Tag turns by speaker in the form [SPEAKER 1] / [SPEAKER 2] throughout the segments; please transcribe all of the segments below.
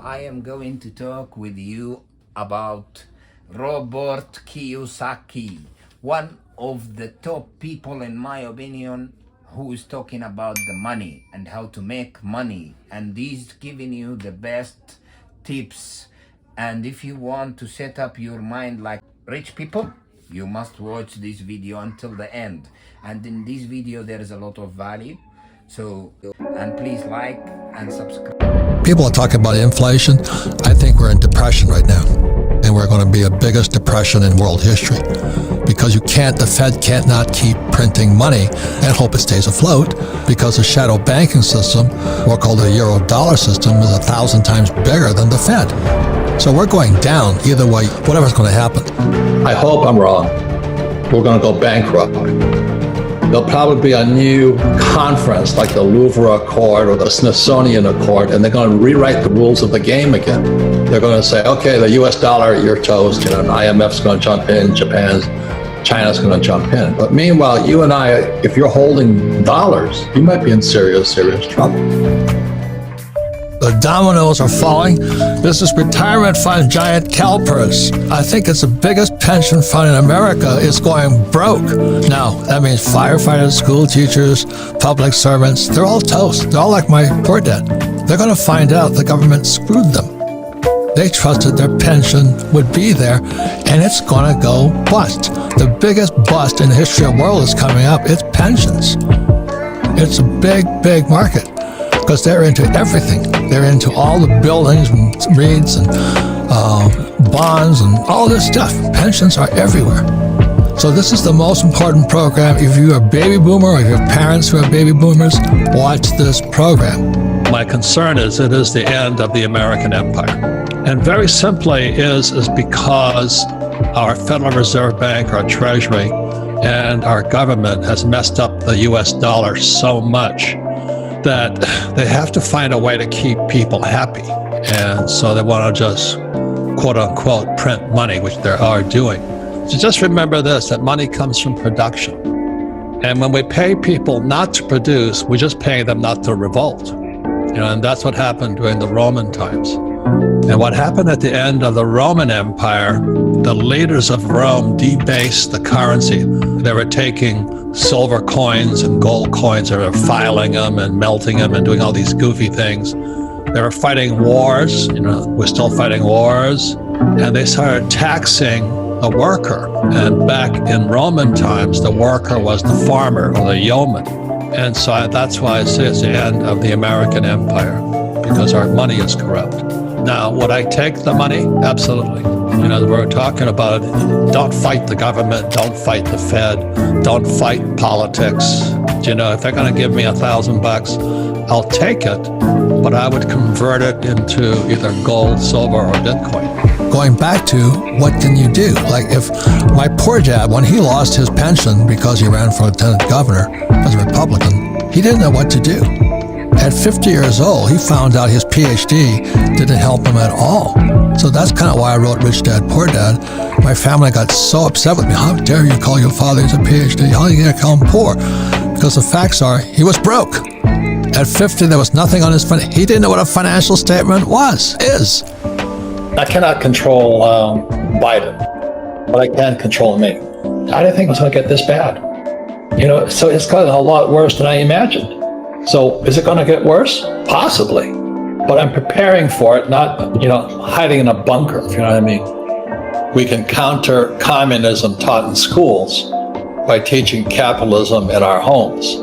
[SPEAKER 1] I am going to talk with you about Robert Kiyosaki, one of the top people in my opinion who is talking about the money and how to make money, and he's giving you the best tips. And if you want to set up your mind like rich people, you must watch this video until the end. And in this video there is a lot of value, and please like and subscribe.
[SPEAKER 2] People are talking about inflation. I think we're in depression right now, and we're going to be the biggest depression in world history, because the Fed can't not keep printing money and hope it stays afloat, because the shadow banking system, or called the euro dollar system, is 1,000 times bigger than the Fed. So we're going down either way, whatever's going to happen.
[SPEAKER 3] I hope I'm wrong. We're going to go bankrupt. There'll probably be a new conference like the Louvre Accord or the Smithsonian Accord, and they're going to rewrite the rules of the game again. They're going to say, okay, the US dollar, you're toast, and IMF's going to jump in, China's going to jump in. But meanwhile, you and I, if you're holding dollars, you might be in serious, serious trouble.
[SPEAKER 2] The dominoes are falling. This is retirement fund giant CalPERS. I think it's the biggest pension fund in America. It's going broke. Now, that means firefighters, school teachers, public servants, they're all toast. They're all like my poor dad. They're going to find out the government screwed them. They trusted their pension would be there, and it's going to go bust. The biggest bust in the history of the world is coming up. It's pensions. It's a big, big market, because they're into everything. They're into all the buildings and REITs and bonds and all this stuff. Pensions are everywhere. So this is the most important program. If you're a baby boomer or if you have parents who are baby boomers, watch this program.
[SPEAKER 3] My concern is it is the end of the American empire. And very simply is because our Federal Reserve Bank, our Treasury, and our government has messed up the US dollar so much that they have to find a way to keep people happy. And so they want to just, quote unquote, print money, which they are doing. So just remember this, that money comes from production. And when we pay people not to produce, we just pay them not to revolt. And that's what happened during the Roman times. And what happened at the end of the Roman Empire, the leaders of Rome debased the currency. They were taking silver coins and gold coins, they were filing them and melting them and doing all these goofy things. They were fighting wars, we're still fighting wars, and they started taxing the worker. And back in Roman times, the worker was the farmer or the yeoman. And so that's why I say it's the end of the American empire, because our money is corrupt. Now, would I take the money? Absolutely. We're talking about don't fight the government, don't fight the Fed, don't fight politics. If they're going to give me $1,000, I'll take it, but I would convert it into either gold, silver, or Bitcoin.
[SPEAKER 2] Going back to what can you do? Like if my poor dad, when he lost his pension because he ran for lieutenant governor as a Republican, he didn't know what to do. At 50 years old, he found out his PhD didn't help him at all. So that's kind of why I wrote Rich Dad, Poor Dad. My family got so upset with me. How dare you call your father a PhD? How are you going to call him poor? Because the facts are, he was broke. At 50, there was nothing on his fund. He didn't know what a financial statement is.
[SPEAKER 3] I cannot control Biden, but I can control me. I didn't think it was going to get this bad. So it's gotten a lot worse than I imagined. So is it going to get worse? Possibly. But I'm preparing for it, not, hiding in a bunker, if you know what I mean. We can counter communism taught in schools by teaching capitalism in our homes.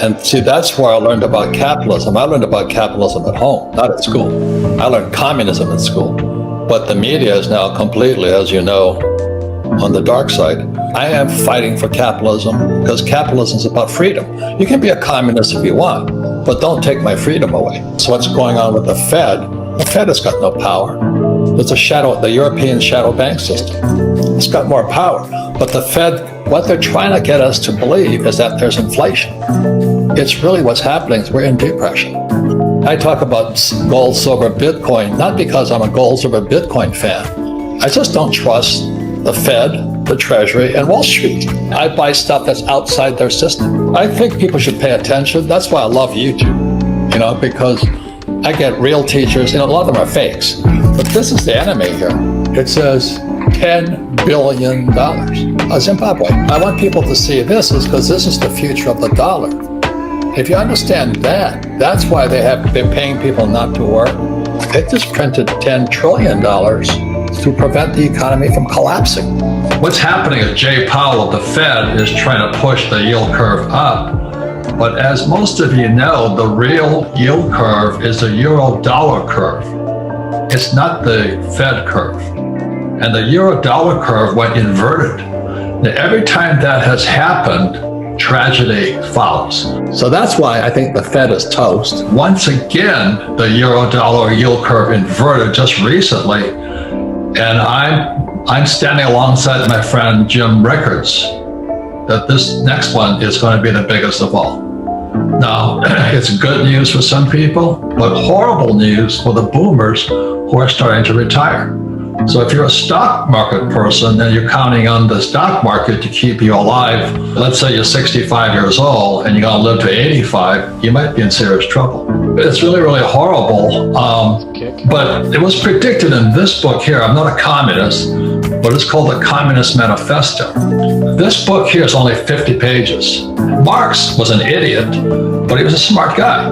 [SPEAKER 3] And see, that's where I learned about capitalism. I learned about capitalism at home, not at school. I learned communism at school. But the media is now completely, as you know, on the dark side. I am fighting for capitalism because capitalism is about freedom. You can be a communist if you want, but don't take my freedom away. So what's going on with the Fed? The Fed has got no power. It's the European shadow bank system. It's got more power. But the Fed, what they're trying to get us to believe is that there's inflation. It's really what's happening is we're in depression. I talk about gold, silver, Bitcoin, not because I'm a gold, silver, Bitcoin fan. I just don't trust the Fed, the Treasury, and Wall Street. I buy stuff that's outside their system. I think people should pay attention. That's why I love YouTube, because
[SPEAKER 2] I get real teachers, and a lot of them are fakes. But this is the enemy here. It says $10 billion. Zimbabwe. I want people to see this is because this is the future of the dollar. If you understand that, that's why they've been paying people not to work. They just printed $10 trillion to prevent the economy from collapsing.
[SPEAKER 3] What's happening is Jay Powell of the Fed is trying to push the yield curve up. But as most of you know, the real yield curve is the euro-dollar curve. It's not the Fed curve. And the euro-dollar curve went inverted. Now, every time that has happened, tragedy follows. So that's why I think the Fed is toast. Once again, the euro-dollar yield curve inverted just recently. And I'm standing alongside my friend Jim Rickards that this next one is going to be the biggest of all. Now, it's good news for some people, but horrible news for the boomers who are starting to retire. So if you're a stock market person and you're counting on the stock market to keep you alive, let's say you're 65 years old and you're going to live to 85, you might be in serious trouble. It's really, really horrible. But it was predicted in this book here. I'm not a communist, but it's called the Communist Manifesto. This book here is only 50 pages. Marx was an idiot, but he was a smart guy.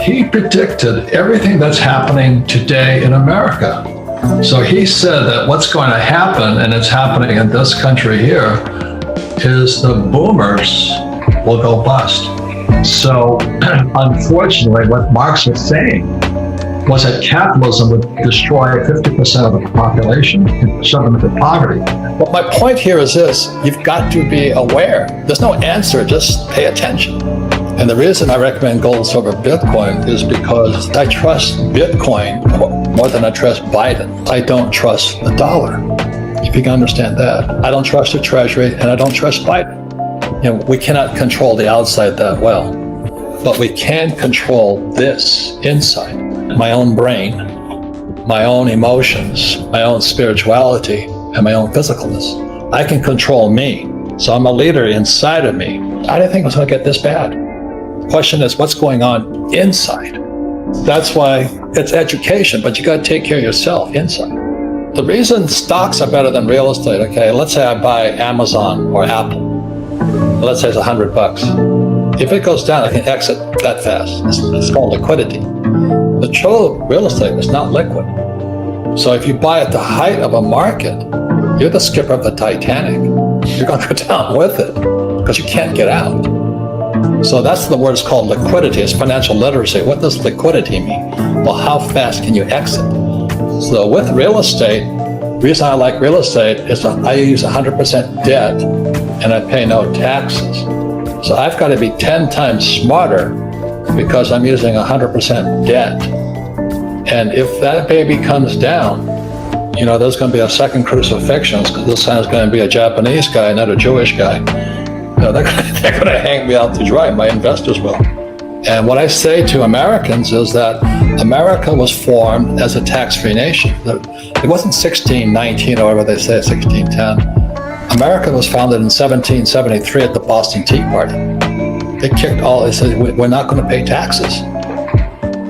[SPEAKER 3] He predicted everything that's happening today in America. So he said that what's going to happen, and it's happening in this country here, is the boomers will go bust. So unfortunately, what Marx was saying was that capitalism would destroy 50% of the population and shove them into poverty.
[SPEAKER 2] But my point here is this, you've got to be aware. There's no answer, just pay attention. And the reason I recommend gold, silver, Bitcoin is because I trust Bitcoin more than I trust Biden. I don't trust the dollar, if you can understand that. I don't trust the Treasury, and I don't trust Biden. You know, we cannot control the outside that well, but we can control this inside. My own brain, my own emotions, my own spirituality, and my own physicalness. I can control me. So I'm a leader inside of me. I didn't think it was going to get this bad. The question is, what's going on inside? That's why it's education, but you got to take care of yourself inside. The reason stocks are better than real estate, okay, let's say I buy Amazon or Apple. Let's say it's $100. If it goes down, I can exit that fast. It's called liquidity. The true real estate is not liquid. So if you buy at the height of a market, you're the skipper of the Titanic. You're going to go down with it because you can't get out. So that's the word, it's called liquidity. It's financial literacy. What does liquidity mean? Well, how fast can you exit? So with real estate, the reason I like real estate is that I use 100% debt and I pay no taxes. So I've got to be 10 times smarter because I'm using 100% debt. And if that baby comes down, you know, there's going to be a second crucifixion because this time it's going to be a Japanese guy, not a Jewish guy. You know, they're going to hang me out to dry. My investors will. And what I say to Americans is that America was formed as a tax-free nation. It wasn't 1619 or whatever they say, 1610. America was founded in 1773 at the Boston Tea Party. They said, we're not going to pay taxes.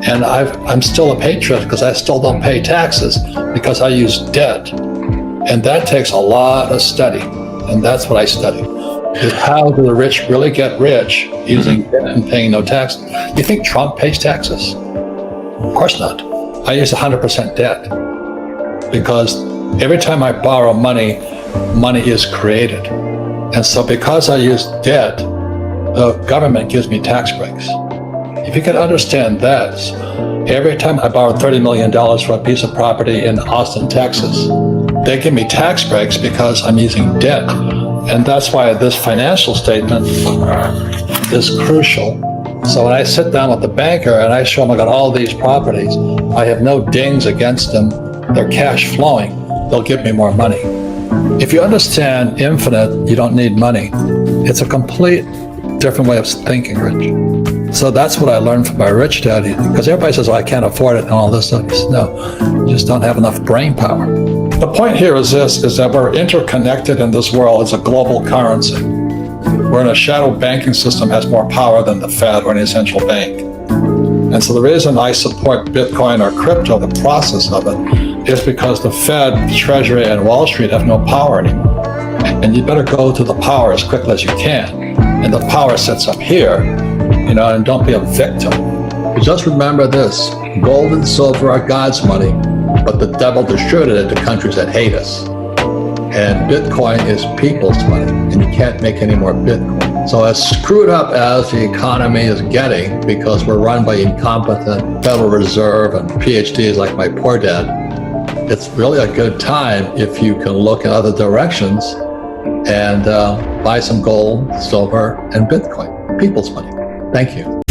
[SPEAKER 2] And I'm still a patriot because I still don't pay taxes because I use debt. And that takes a lot of study. And that's what I study. Is how do the rich really get rich using debt and paying no tax? You think Trump pays taxes? Of course not. I use 100% debt because every time I borrow money, money is created. And so because I use debt, the government gives me tax breaks. If you can understand that, every time I borrow $30 million for a piece of property in Austin, Texas, they give me tax breaks because I'm using debt. And that's why this financial statement is crucial. So when I sit down with the banker and I show them I got all these properties, I have no dings against them, they're cash flowing, they'll give me more money. If you understand infinite, you don't need money. It's a complete different way of thinking, Rich. So that's what I learned from my rich daddy, because everybody says, oh, I can't afford it and all this stuff. He says, no, you just don't have enough brain power. The point here is this, is that we're interconnected in this world. It's a global currency. We're in a shadow banking system has more power than the Fed or any central bank. And so the reason I support Bitcoin or crypto, the process of it, is because the Fed, the Treasury, and Wall Street have no power anymore. And you better go to the power as quickly as you can. And the power sits up here, and don't be a victim. Just remember this: gold and silver are God's money, but the devil distributed it to countries that hate us. And Bitcoin is people's money, and you can't make any more Bitcoin. So as screwed up as the economy is getting, because we're run by incompetent Federal Reserve and PhDs like my poor dad, it's really a good time if you can look in other directions and buy some gold, silver, and Bitcoin, people's money. Thank you.